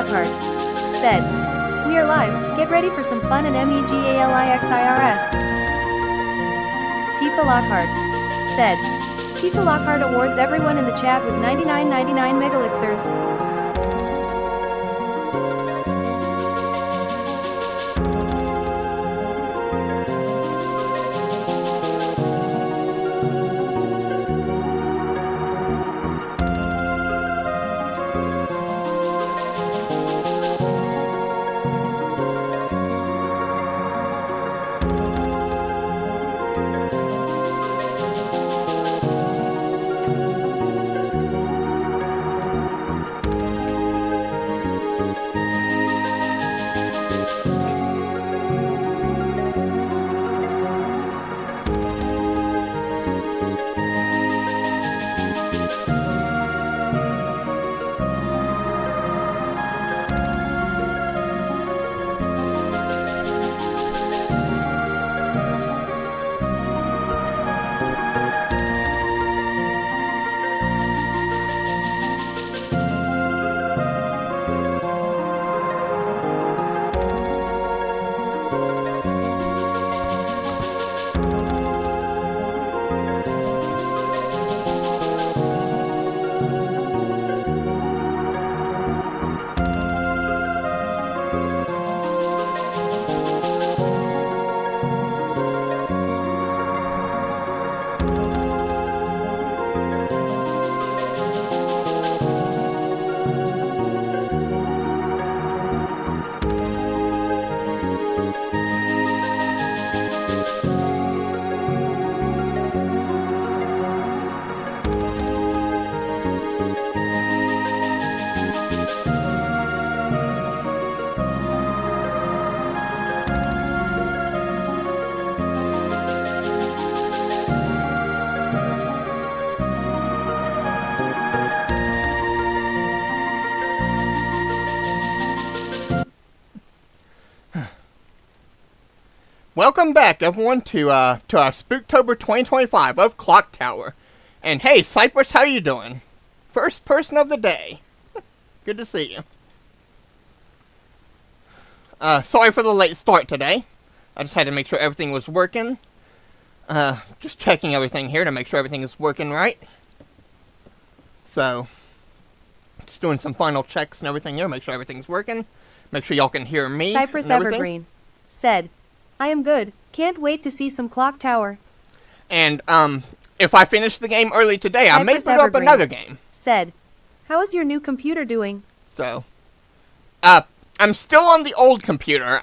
Lockhart said, "We are live, get ready for some fun and MEGALIXIRS. Tifa Lockhart said, Tifa Lockhart awards everyone in the chat with 99.99 megalixirs. Welcome back, everyone, to our Spooktober 2025 of Clock Tower. And hey, Cypress, how you doing? First person of the day. Good to see you. Sorry for the late start today. I just had to make sure everything was working. Just checking everything here to make sure everything is working right. So, just doing some final checks and everything here, make sure everything's working. Make sure y'all can hear me. Cypress Evergreen said, "I am good. Can't wait to see some Clock Tower." And, if I finish the game early today, I may put up another game. Said, "How is your new computer doing?" So, I'm still on the old computer.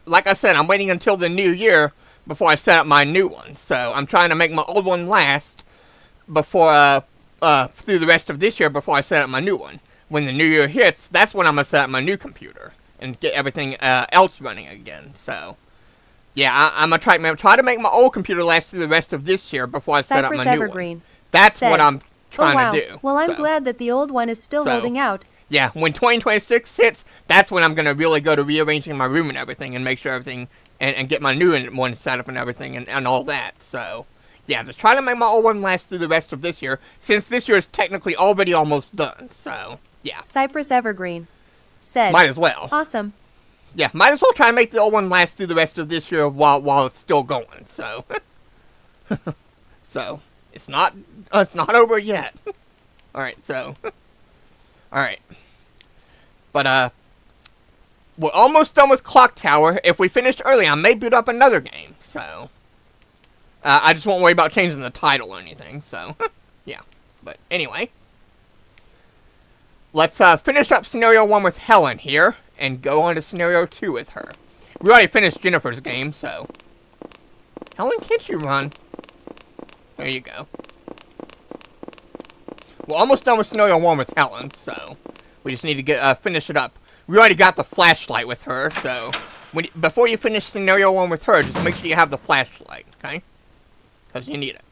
Like I said, I'm waiting until the new year before I set up my new one. So, I'm trying to make my old one last before, through the rest of this year before I set up my new one. When the new year hits, that's when I'm going to set up my new computer and get everything, else running again. So, yeah, I'm going to try to make my old computer last through the rest of this year before I set up my new one. That's what I'm trying to do. Well, I'm glad that the old one is still holding out. Yeah, when 2026 hits, that's when I'm going to really go to rearranging my room and everything and make sure everything, and get my new one set up and everything and all that. So, yeah, just try to make my old one last through the rest of this year, since this year is technically already almost done. So, yeah. Cypress Evergreen said, might as well. Awesome. Yeah, might as well try to make the old one last through the rest of this year while it's still going. So, so it's not over yet. All right, so, all right, but we're almost done with Clock Tower. If we finished early, I may boot up another game. So, I just won't worry about changing the title or anything. So, yeah. But anyway, let's finish up Scenario 1 with Helen here, and go on to Scenario 2 with her. We already finished Jennifer's game, so... Helen, can't you run? There you go. We're almost done with Scenario 1 with Helen, so... We just need to get finish it up. We already got the flashlight with her, so... before you finish Scenario 1 with her, just make sure you have the flashlight, okay? Because you need it.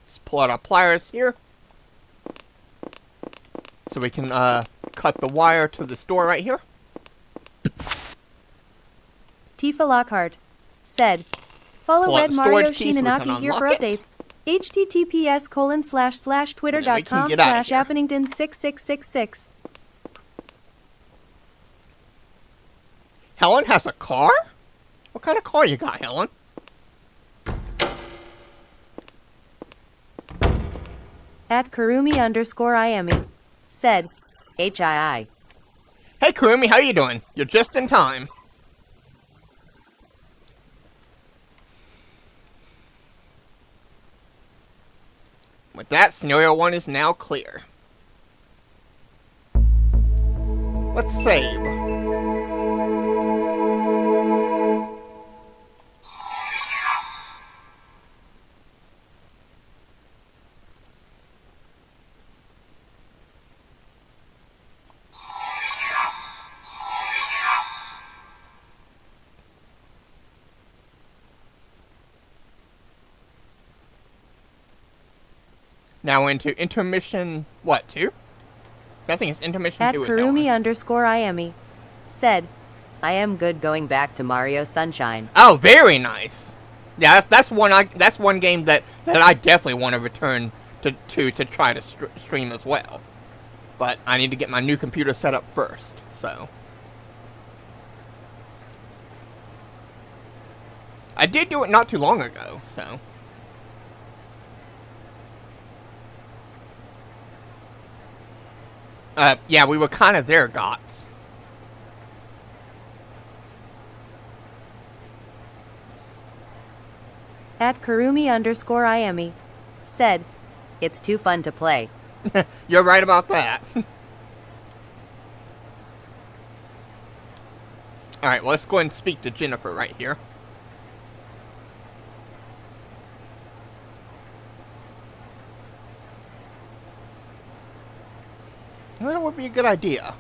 Just pull out our pliers here. So we can, cut the wire to this door right here. Tifa Lockhart said, "Follow Red Mario Shinanaki here for updates. https://twitter.com/appennington6666. Helen has a car? What kind of car you got, Helen? At Kurumi_IME said, HII. Hey, Kurumi, how you doing? You're just in time. With that, Scenario 1 is now clear. Let's save. Now into intermission, what, 2? I think it's intermission At 2 is Helen. Kurumi_IME said, I am good going back to Mario Sunshine. Oh, very nice. Yeah, that's one game that I definitely want to return to try to stream as well. But I need to get my new computer set up first, so. I did do it not too long ago, so. Yeah, we were kind of there, Gots. At Kurumi_IME said, it's too fun to play. You're right about that. Alright, well, let's go ahead and speak to Jennifer right here. Well, that would be a good idea.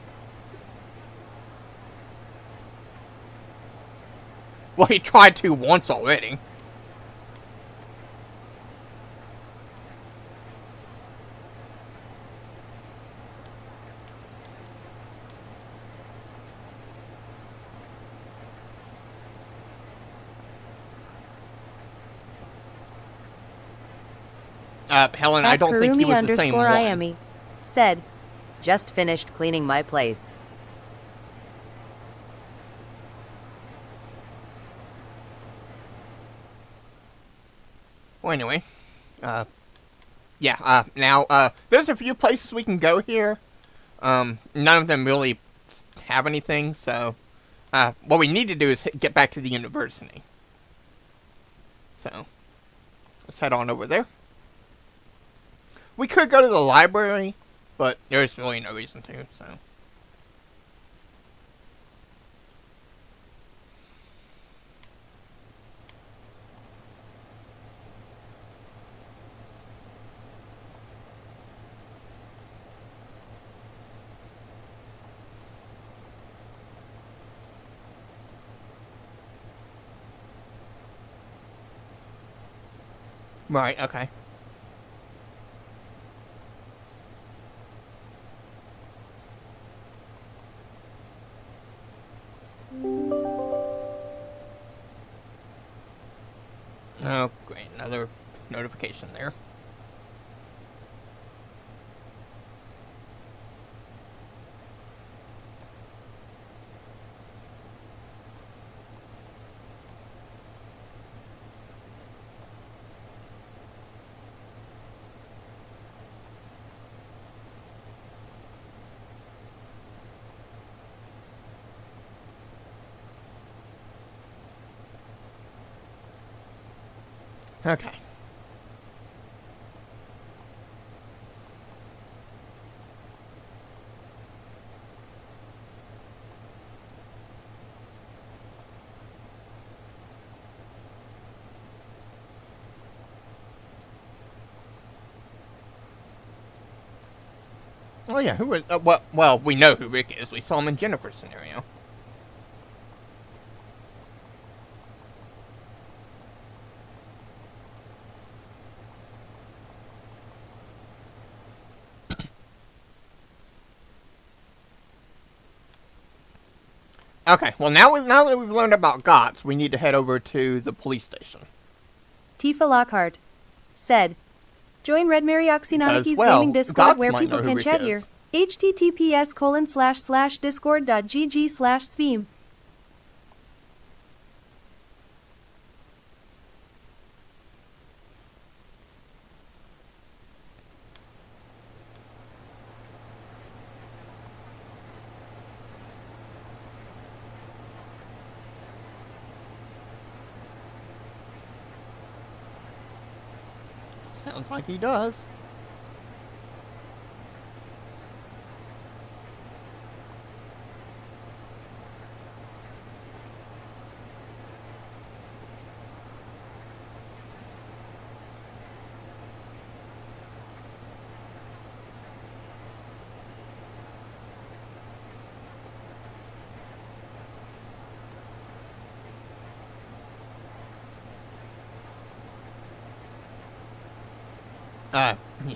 Well, he tried to once already. Helen, I don't think he was the same one. Kurumi_IME said, just finished cleaning my place. Well, anyway. Yeah, now, there's a few places we can go here. None of them really have anything, so, what we need to do is get back to the university. So, let's head on over there. We could go to the library, but there's really no reason to, so. Right, okay. Oh, great. Another notification there. Okay. Oh yeah, who is? Well, we know who Rick is. We saw him in Jennifer's scenario. Okay, well now that we've learned about GOTS, we need to head over to the police station. Tifa Lockhart said, join Red Marioxynomics well, gaming Discord Gods where might people know who can Rick chat is. here. https://discord.gg/Sveem. Sounds like he does.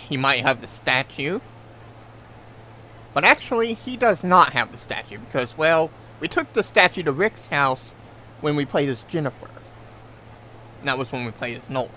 He might have the statue. But actually, he does not have the statue because, well, we took the statue to Rick's house when we played as Jennifer. And that was when we played as Nolan.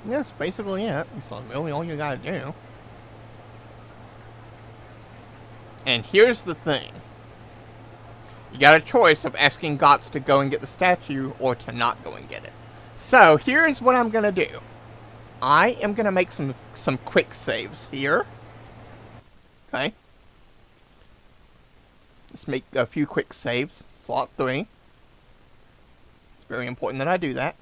That's basically it. That's really all you gotta do. And here's the thing. You got a choice of asking Gotts to go and get the statue or to not go and get it. So, here's what I'm gonna do. I am gonna make some quick saves here. Okay. Let's make a few quick saves. Slot 3. It's very important that I do that.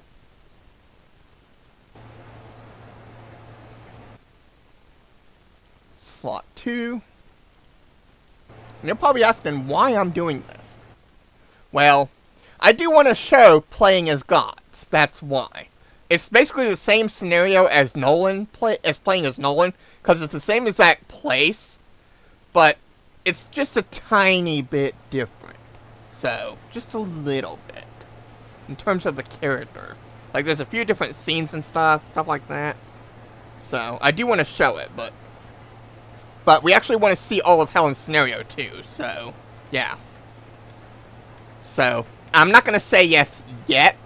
Slot 2. And you're probably asking why I'm doing this. Well, I do want to show playing as Gotts. That's why. It's basically the same scenario as playing as Nolan, because it's the same exact place, but it's just a tiny bit different. So, just a little bit. In terms of the character. Like, there's a few different scenes and stuff like that. So, I do want to show it, but we actually want to see all of Helen's scenario, too, so, yeah. So, I'm not going to say yes yet,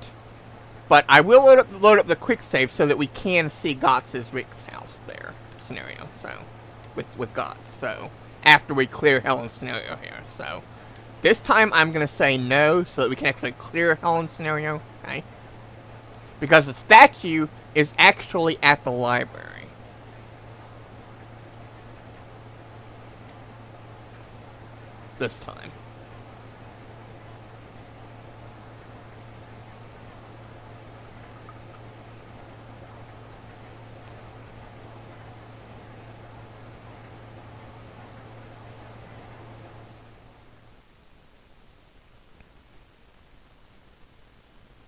but I will load up the quick save so that we can see Gotts' Rick's house there, scenario, so, with Gotts, so, after we clear Helen's scenario here, so. This time, I'm going to say no, so that we can actually clear Helen's scenario, okay? Because the statue is actually at the library. This time.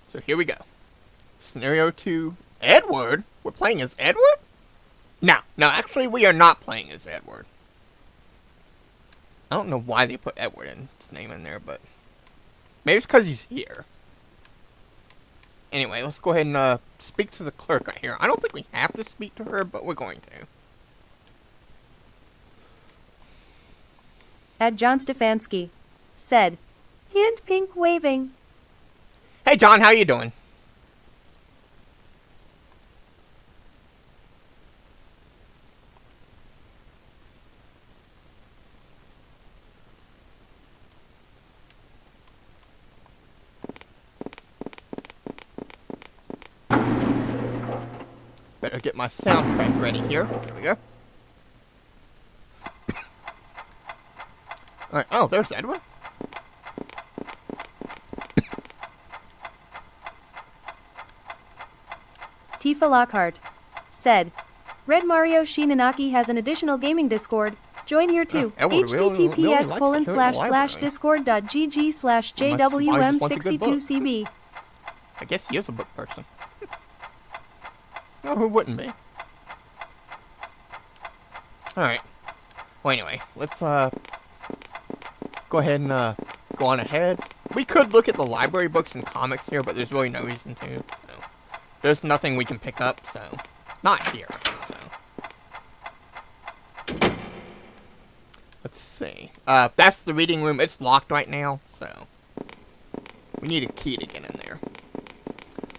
So here we go. Scenario 2. Edward? We're playing as Edward? No, actually we are not playing as Edward. I don't know why they put Edward in his name in there, but maybe it's because he's here. Anyway, let's go ahead and speak to the clerk right here. I don't think we have to speak to her, but we're going to. At John Stefanski said, "Hint pink waving." Hey John, how you doing? Better get my soundtrack ready here. There we go. Alright, oh, there's Edward. Tifa Lockhart said, "Red Mario Shinanaki has an additional gaming Discord. Join here too. https://discord.gg/jwm62cb." I guess he is a book person. Oh, who wouldn't be? Alright. Well, anyway, let's, go ahead and, go on ahead. We could look at the library books and comics here, but there's really no reason to, so. There's nothing we can pick up, so. Not here, so. Let's see. That's the reading room. It's locked right now, so we need a key to get in there.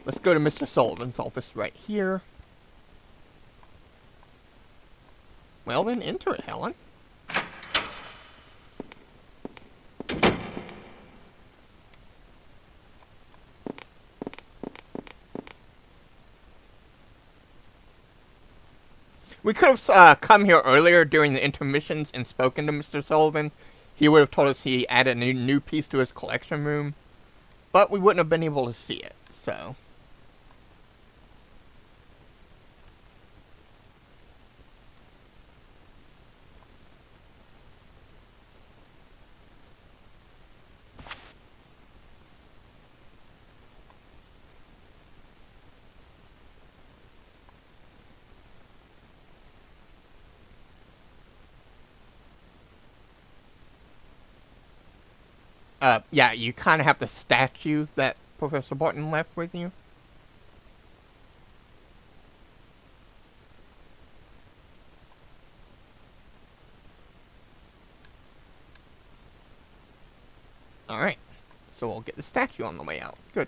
Let's go to Mr. Sullivan's office right here. Well, then enter it, Helen. We could have come here earlier during the intermissions and spoken to Mr. Sullivan. He would have told us he added a new piece to his collection room. But we wouldn't have been able to see it, so. Yeah, you kind of have the statue that Professor Barton left with you. Alright, so we'll get the statue on the way out. Good.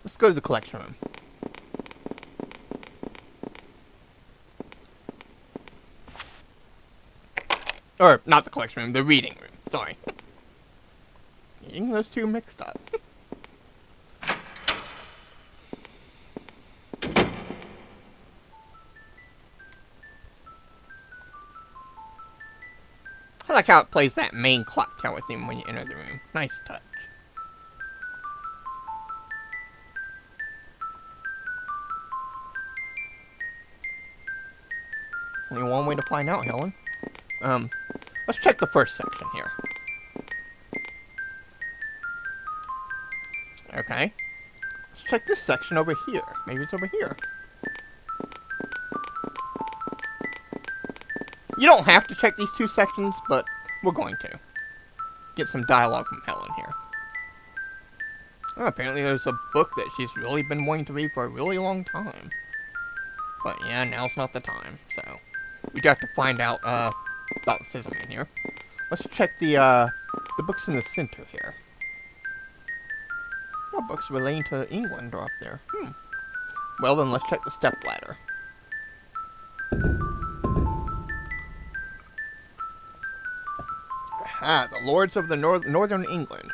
Let's go to the collection room. Or, not the collection room, the reading room. Sorry. Getting those two mixed up. I like how it plays that main clock tower theme when you enter the room. Nice touch. Only one way to find out, Helen. Let's check the first section here. Okay. Let's check this section over here. Maybe it's over here. You don't have to check these two sections, but we're going to. Get some dialogue from Helen here. Oh, apparently there's a book that she's really been wanting to read for a really long time. But yeah, now's not the time, so. We do have to find out, about Scissorman here. Let's check the books in the center here. What books relating to England are up there? Well, then let's check the stepladder. Ah, the Lords of the Northern England.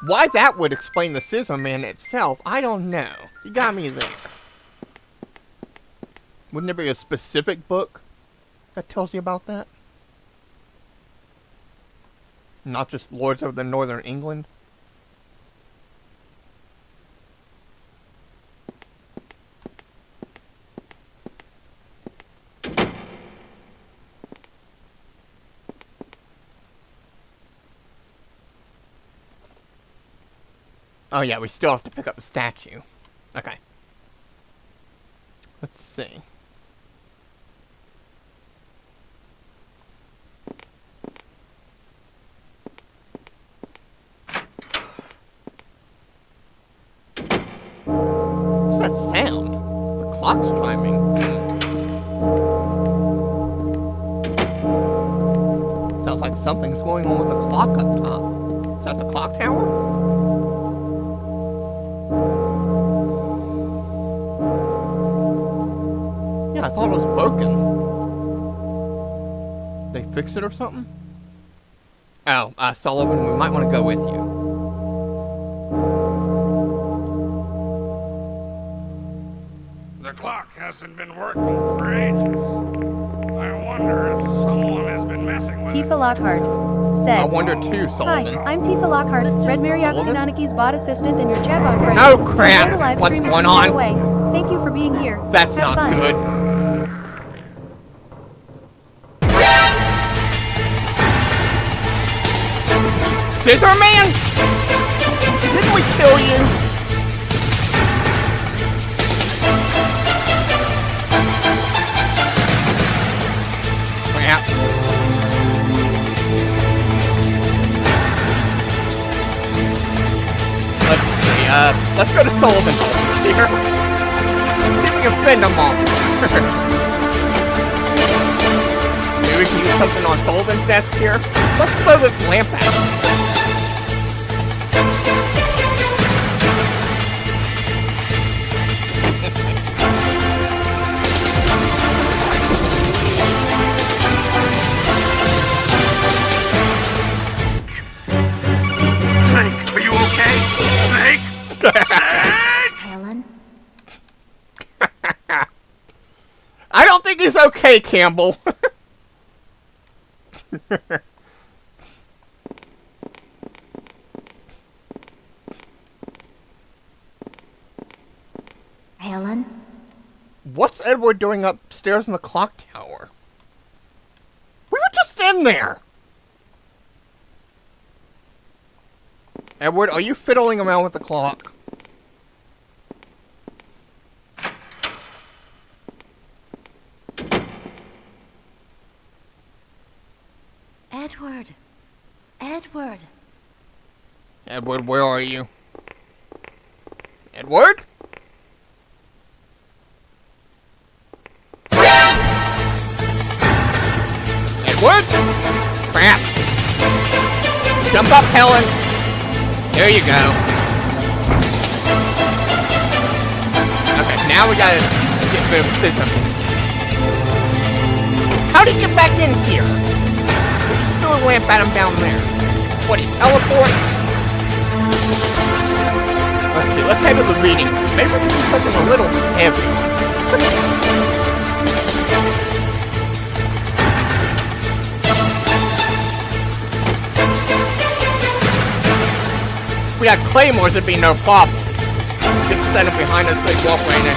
Why that would explain the Scissorman itself, I don't know. You got me there. Wouldn't there be a specific book that tells you about that? Not just Lords of the Northern England? Oh yeah, we still have to pick up the statue. Okay. Let's see. What's that sound? The clock's chiming. Sounds like something's going on with the clock up top. Is that the clock tower? I thought it was broken. They fix it or something? Oh, Sullivan, we might want to go with you. The clock hasn't been working for ages. I wonder if someone has been messing with it. Tifa Lockhart said, I wonder too, Hi, Sullivan. I'm Tifa Lockhart, Red Marriott Sinaniki's bot assistant and your chatbot friend. Oh crap! The live What's stream is going underway. on? Thank you for being here. That's Have not fun. good. Scissor Man? Didn't we kill you? Crap. Let's see, Let's go to Sullivan's office here. See if we can fend them off. Maybe we can use something on Sullivan's desk here. Let's throw this lamp at him. Snake, are you okay? Snake? Snake! Helen? I don't think he's okay, Campbell. Helen? What's Edward doing upstairs in the clock tower? We were just in there! Edward, are you fiddling around with the clock? Edward! Edward! Edward, where are you? Edward? Edward? Crap. Jump up, Helen. There you go. Okay, now we gotta get rid of system. How did you get back in here? We just threw a lamp at him down there. What, he teleported? Let's see, let's head to the reading. Maybe we can do something a little heavy. If we had claymores, it'd be no problem. Just set them behind us so they walk right in.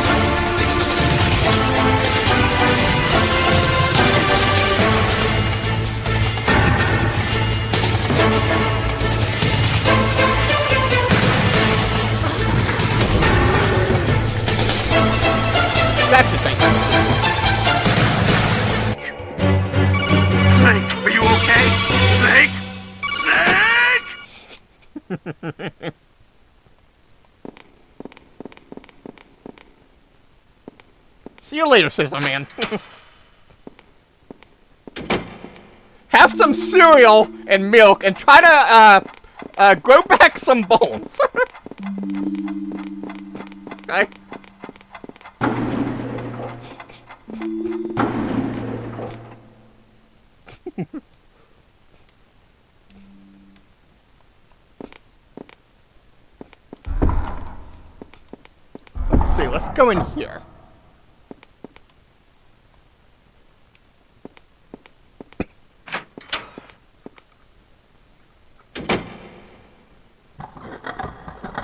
That's the thing. Snake, are you okay? Snake? Snake! See you later, Scissor Man. Have some cereal and milk and try to grow back some bones. Okay? Let's see, let's go in here.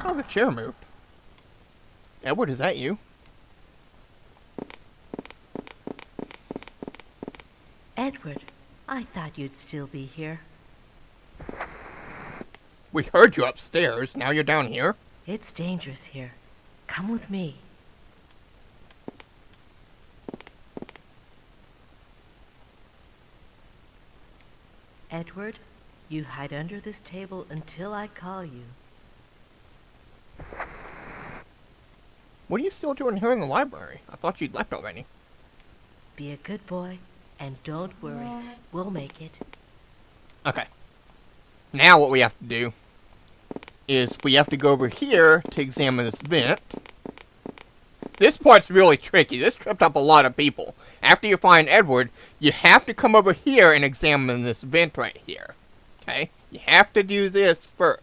Oh, the chair moved. Edward, is that you? Edward, I thought you'd still be here. We heard you upstairs, now you're down here. It's dangerous here. Come with me. Edward, you hide under this table until I call you. What are you still doing here in the library? I thought you'd left already. Be a good boy, and don't worry. We'll make it. Okay. Now what we have to do is we have to go over here to examine this vent. This part's really tricky. This tripped up a lot of people. After you find Edward, you have to come over here and examine this vent right here. Okay? You have to do this first.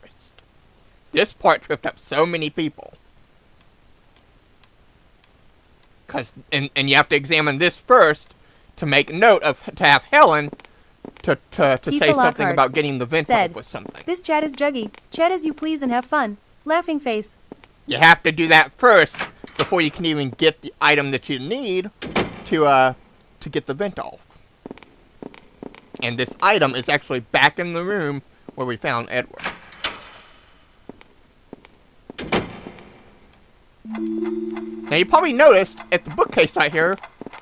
This part tripped up so many people. And you have to examine this first to make note of, to have Helen to say something about getting the vent off with something. This chat is juggy. Chat as you please and have fun. Laughing face. You have to do that first before you can even get the item that you need to get the vent off. And this item is actually back in the room where we found Edward. Now you probably noticed at the bookcase right here,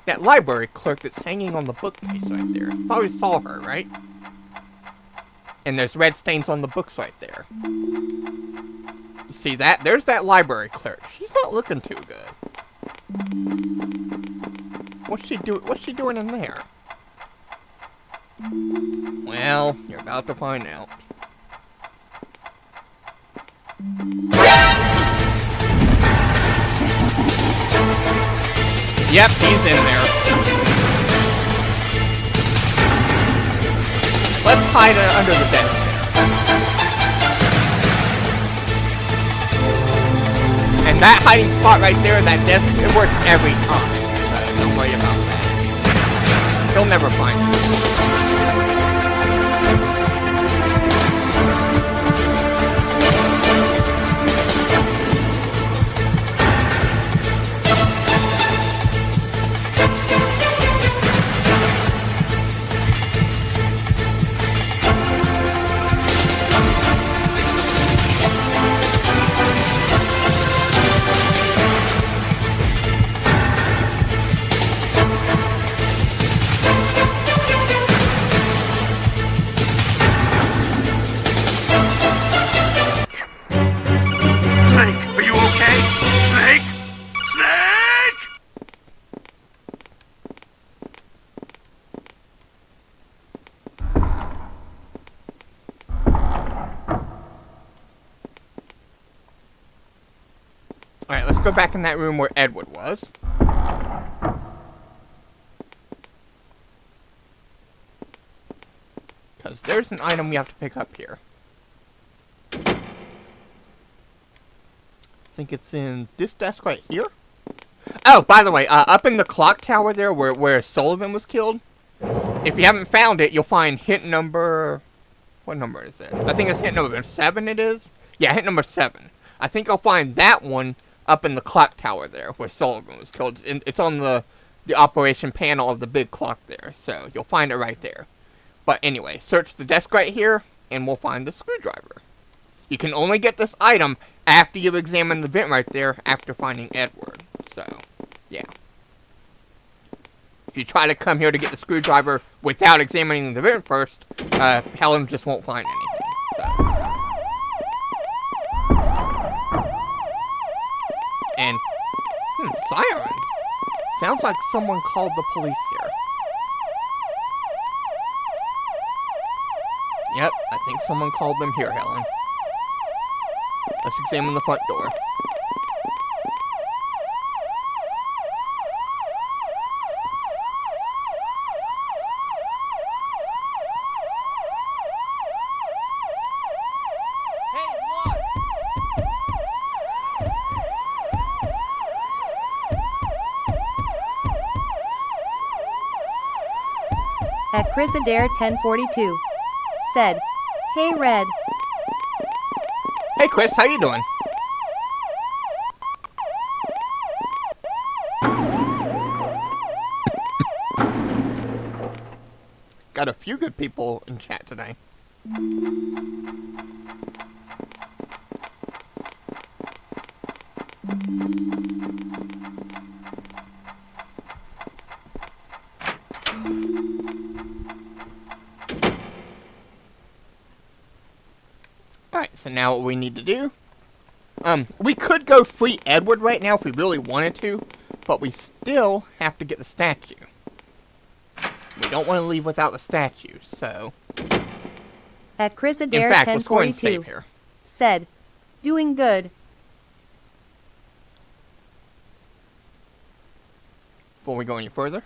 that library clerk that's hanging on the bookcase right there. You probably saw her, right? And there's red stains on the books right there. You see that? There's that library clerk. She's not looking too good. What's she doing in there? Well, you're about to find out. Yep, he's in there. Let's hide under the desk there. And that hiding spot right there, that desk, it works every time. So don't worry about that. He'll never find you. Alright, let's go back in that room where Edward was. Because there's an item we have to pick up here. I think it's in this desk right here. Oh, by the way, up in the clock tower there where Sullivan was killed, if you haven't found it, you'll find hit number... What number is it? I think it's hit number 7 it is. Yeah, hit number 7. I think I'll find that one up in the clock tower there, where Sullivan was killed. It's on the operation panel of the big clock there, so you'll find it right there. But anyway, search the desk right here, and we'll find the screwdriver. You can only get this item after you've examined the vent right there, after finding Edward. So, yeah. If you try to come here to get the screwdriver without examining the vent first, Helen just won't find anything. So. And, sirens. Sounds like someone called the police here. Yep, I think someone called them here, Helen. Let's examine the front door. At Chris Adair 1042. Said, "Hey Red." Hey Chris, how you doing? Got a few good people in chat today. Alright, so now what we need to do, we could go free Edward right now if we really wanted to, but we still have to get the statue. We don't want to leave without the statue, so... At Chris Adair In fact, let's go ahead and 1042. save here. Said, "Doing good." Before we go any further,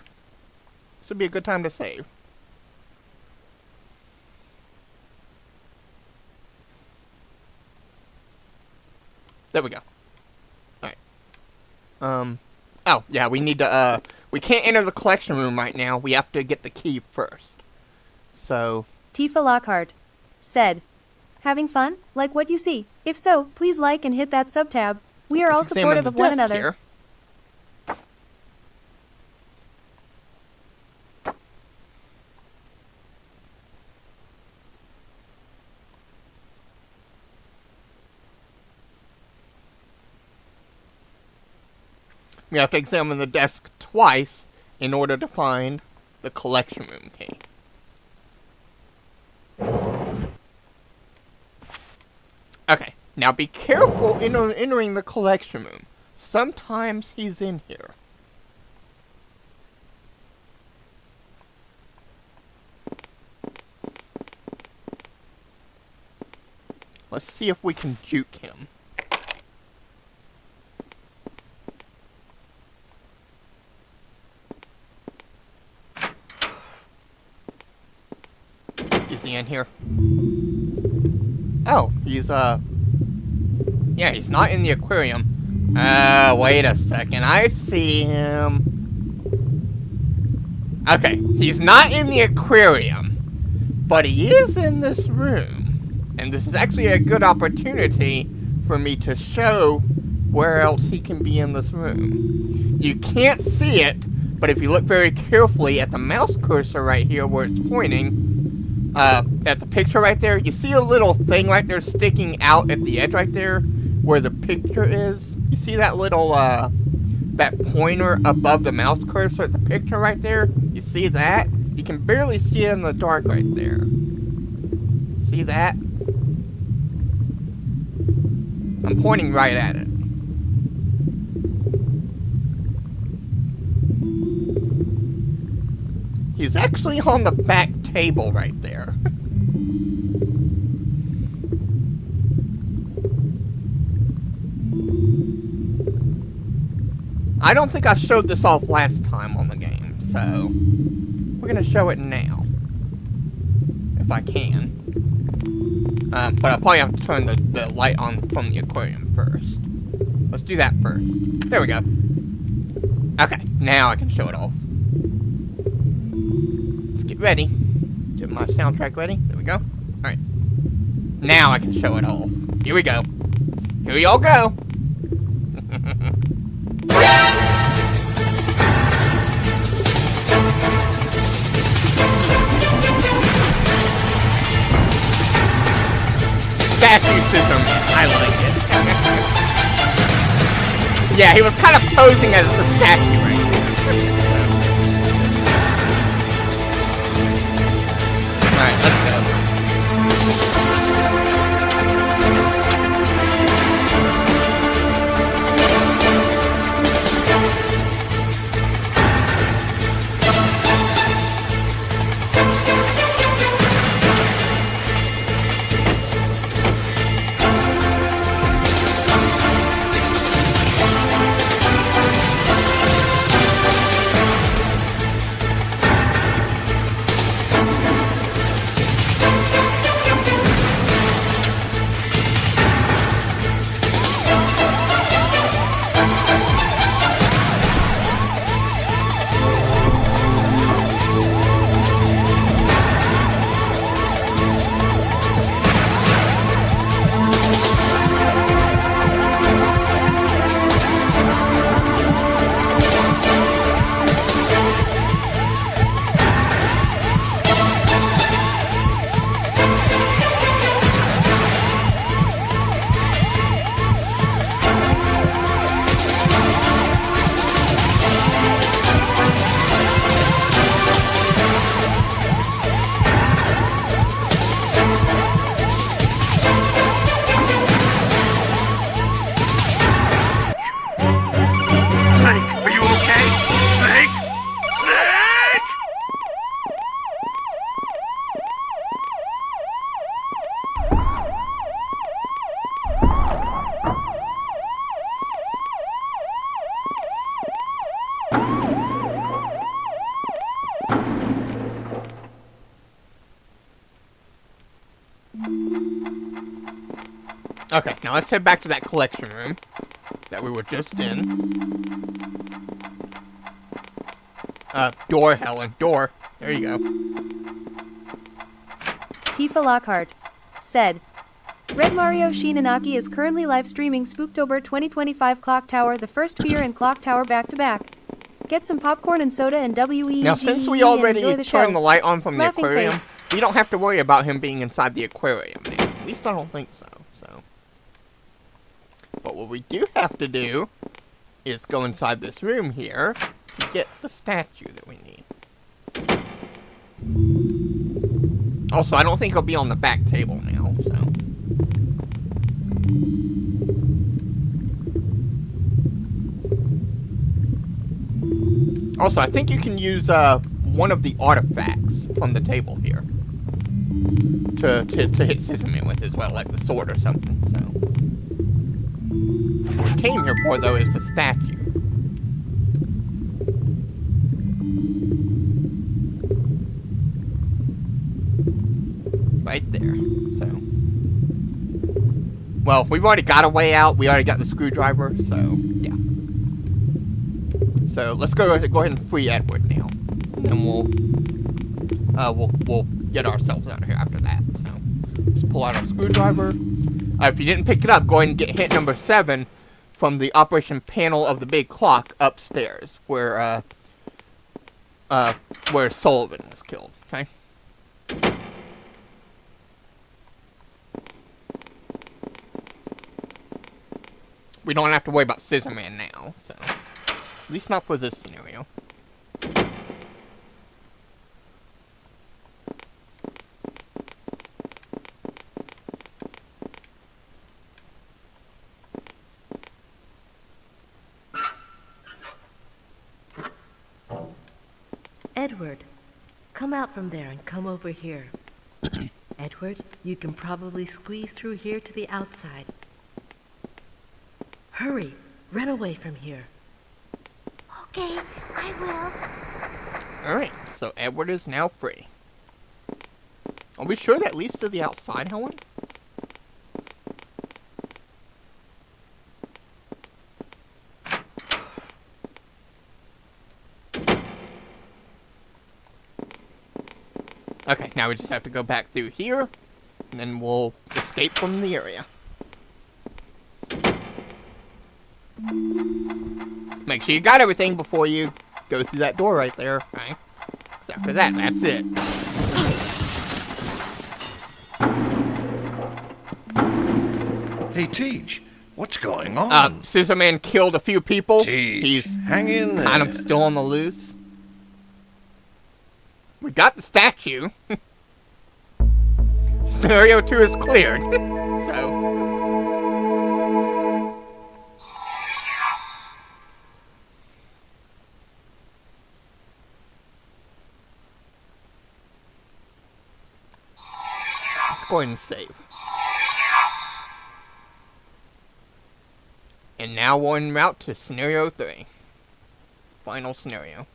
this would be a good time to save. There we go. Alright. Oh, yeah, we need to, we can't enter the collection room right now. We have to get the key first. So... Tifa Lockhart. Said, "Having fun? Like what you see? If so, please like and hit that sub-tab. We are all let's examine supportive the of one desk another." here. We have to examine the desk twice in order to find the collection room key. Okay, Now be careful entering the collection room. Sometimes he's in here. Let's see if we can juke him. Is he in here? Oh, he's, yeah, he's not in the aquarium. Wait a second. I see him. Okay, he's not in the aquarium, but he is in this room. And this is actually a good opportunity for me to show where else he can be in this room. You can't see it, but if you look very carefully at the mouse cursor right here where it's pointing, at the picture right there, you see a little thing right there sticking out at the edge right there where the picture is? You see that little, that pointer above the mouse cursor at the picture right there? You see that? You can barely see it in the dark right there. See that? I'm pointing right at it. He's actually on the back table right there. I don't think I showed this off last time on the game, so we're gonna show it now. If I can. But I'll probably have to turn the light on from the aquarium first. Let's do that first. There we go. Okay, now I can show it off. Let's get ready. Get my soundtrack ready. There we go. Alright. Now I can show it off. Here we go. Here we all go. Statuism. I like it. Yeah, he was kind of posing as a statue right here. Alright, let's go. Okay, now let's head back to that collection room that we were just in. Door, Helen, door. There you go. Tifa Lockhart said, Red Mario Shinanaki is currently live streaming Spooktober 2025 Clock Tower, the first fear and Clock Tower back to back. Get some popcorn and soda and WEGE Now, since we already turned the light on from the Laughing aquarium, face. we don't have to worry about him being inside the aquarium. At least I don't think so. But what we do have to do is go inside this room here to get the statue that we need. Also, I don't think he'll be on the back table now, so. Also, I think you can use one of the artifacts from the table here to hit Scissorman with as well, like the sword or something. So, what we came here for though is the statue. Right there. So, well, we've already got a way out. We already got the screwdriver. So, yeah. So let's go ahead and free Edward now, and we'll get ourselves out of here after that. So let's pull out our screwdriver. If you didn't pick it up, go ahead and get hit number 7 from the operation panel of the big clock upstairs, where Sullivan was killed. Okay. We don't have to worry about Scissorman now. So. At least not for this scenario. Edward, come out from there and come over here. Edward, you can probably squeeze through here to the outside. Hurry, run away from here. Okay, I will. Alright, so Edward is now free. Are we sure that leads to the outside, Helen? Okay, now we just have to go back through here, and then we'll escape from the area. Make sure you got everything before you go through that door right there. Right? So after that, that's it. Hey, Teach, what's going on? Scissorman killed a few people. Teach, He's hang in there. kind of still on the loose. We got the statue. Scenario 2 is cleared. So... let's go ahead and save. And now we're en route to Scenario 3. Final scenario.